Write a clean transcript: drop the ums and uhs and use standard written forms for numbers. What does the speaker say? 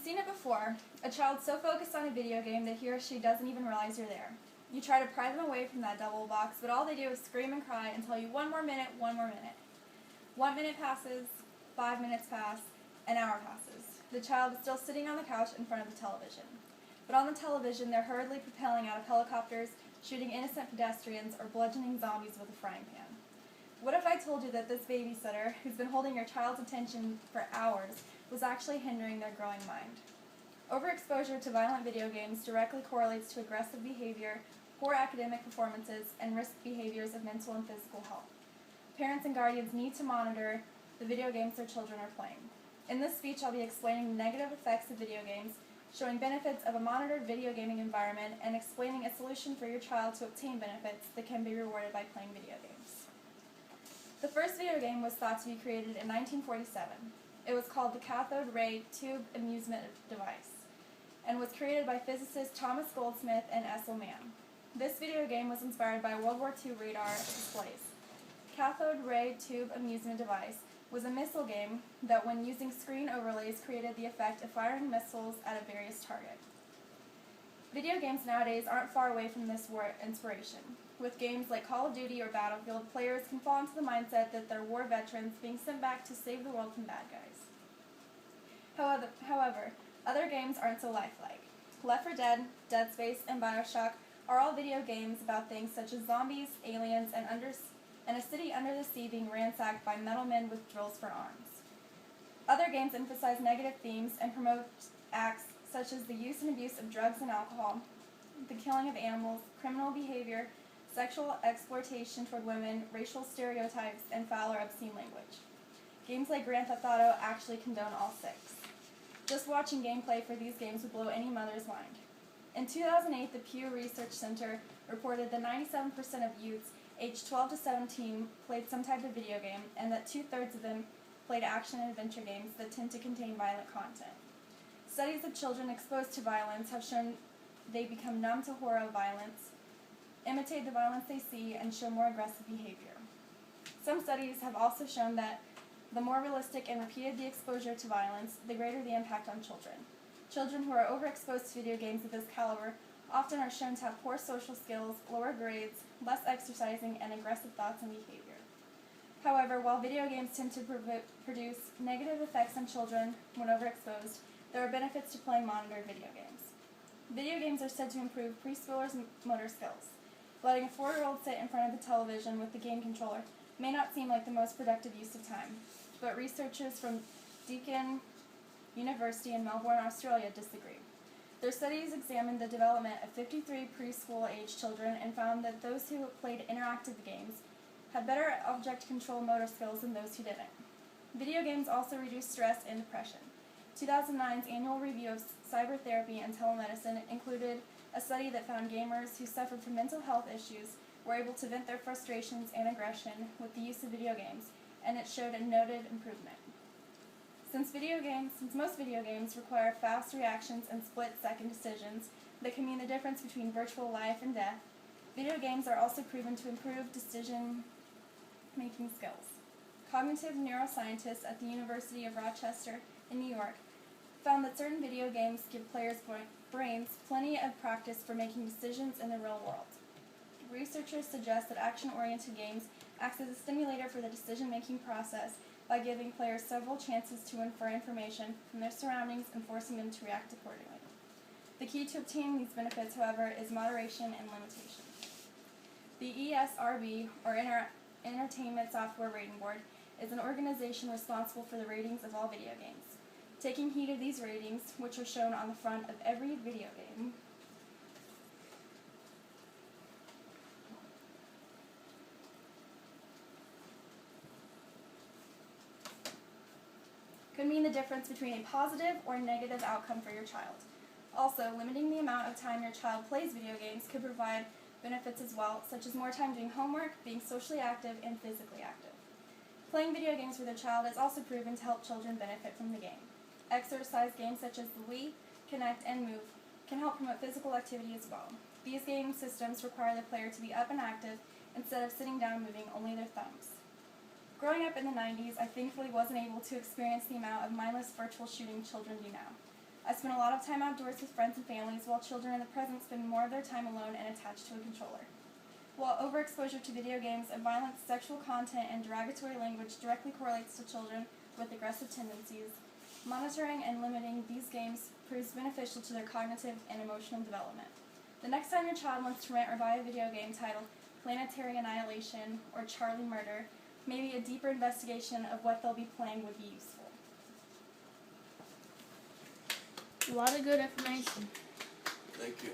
seen it before, a child so focused on a video game that he or she doesn't even realize you're there. You try to pry them away from that double box, but all they do is scream and cry and tell you 1 more minute, 1 more minute. 1 minute passes, 5 minutes pass, an hour passes. The child is still sitting on the couch in front of the television. But on the television, they're hurriedly propelling out of helicopters, shooting innocent pedestrians, or bludgeoning zombies with a frying pan. What if I told you that this babysitter, who's been holding your child's attention for hours, was actually hindering their growing mind? Overexposure to violent video games directly correlates to aggressive behavior, poor academic performances, and risk behaviors of mental and physical health. Parents and guardians need to monitor the video games their children are playing. In this speech, I'll be explaining the negative effects of video games, showing benefits of a monitored video gaming environment, and explaining a solution for your child to obtain benefits that can be rewarded by playing video games. The first video game was thought to be created in 1947. It was called the Cathode Ray Tube Amusement Device, and was created by physicists Thomas Goldsmith and Ethel Mann. This video game was inspired by World War II radar displays. Cathode Ray Tube Amusement Device was a missile game that, when using screen overlays, created the effect of firing missiles at a various target. Video games nowadays aren't far away from this war inspiration. With games like Call of Duty or Battlefield, players can fall into the mindset that they're war veterans being sent back to save the world from bad guys. However, other games aren't so lifelike. Left 4 Dead, Dead Space, and Bioshock are all video games about things such as zombies, aliens, and a city under the sea being ransacked by metal men with drills for arms. Other games emphasize negative themes and promote acts such as the use and abuse of drugs and alcohol, the killing of animals, criminal behavior, sexual exploitation toward women, racial stereotypes, and foul or obscene language. Games like Grand Theft Auto actually condone all 6. Just watching gameplay for these games would blow any mother's mind. In 2008, the Pew Research Center reported that 97% of youths aged 12 to 17 played some type of video game, and that 2/3 of them played action and adventure games that tend to contain violent content. Studies of children exposed to violence have shown they become numb to horror of violence, imitate the violence they see, and show more aggressive behavior. Some studies have also shown that the more realistic and repeated the exposure to violence, the greater the impact on children. Children who are overexposed to video games of this caliber often are shown to have poor social skills, lower grades, less exercising, and aggressive thoughts and behavior. However, while video games tend to produce negative effects on children when overexposed, there are benefits to playing monitored video games. Video games are said to improve preschoolers' motor skills. Letting a 4-year-old sit in front of the television with the game controller may not seem like the most productive use of time, but researchers from Deakin University in Melbourne, Australia disagree. Their studies examined the development of 53 preschool-age children and found that those who played interactive games had better object control motor skills than those who didn't. Video games also reduce stress and depression. 2009's annual review of cybertherapy and telemedicine included a study that found gamers who suffered from mental health issues were able to vent their frustrations and aggression with the use of video games, and it showed a noted improvement. Since most video games require fast reactions and split-second decisions that can mean the difference between virtual life and death, video games are also proven to improve decision-making skills. Cognitive neuroscientists at the University of Rochester in New York found that certain video games give players' brains plenty of practice for making decisions in the real world. Researchers suggest that action-oriented games act as a stimulator for the decision-making process by giving players several chances to infer information from their surroundings and forcing them to react accordingly. The key to obtaining these benefits, however, is moderation and limitation. The ESRB, or Entertainment Software Rating Board, is an organization responsible for the ratings of all video games. Taking heed of these ratings, which are shown on the front of every video game, could mean the difference between a positive or negative outcome for your child. Also, limiting the amount of time your child plays video games could provide benefits as well, such as more time doing homework, being socially active, and physically active. Playing video games with a child is also proven to help children benefit from the game. Exercise games such as the Wii, Connect, and Move can help promote physical activity as well. These game systems require the player to be up and active instead of sitting down moving only their thumbs. Growing up in the 90s, I thankfully wasn't able to experience the amount of mindless virtual shooting children do now. I spend a lot of time outdoors with friends and families, while children in the present spend more of their time alone and attached to a controller. While overexposure to video games and violent sexual content and derogatory language directly correlates to children with aggressive tendencies, monitoring and limiting these games proves beneficial to their cognitive and emotional development. The next time your child wants to rent or buy a video game titled Planetary Annihilation or Charlie Murder, maybe a deeper investigation of what they'll be playing would be useful. A lot of good information. Thank you.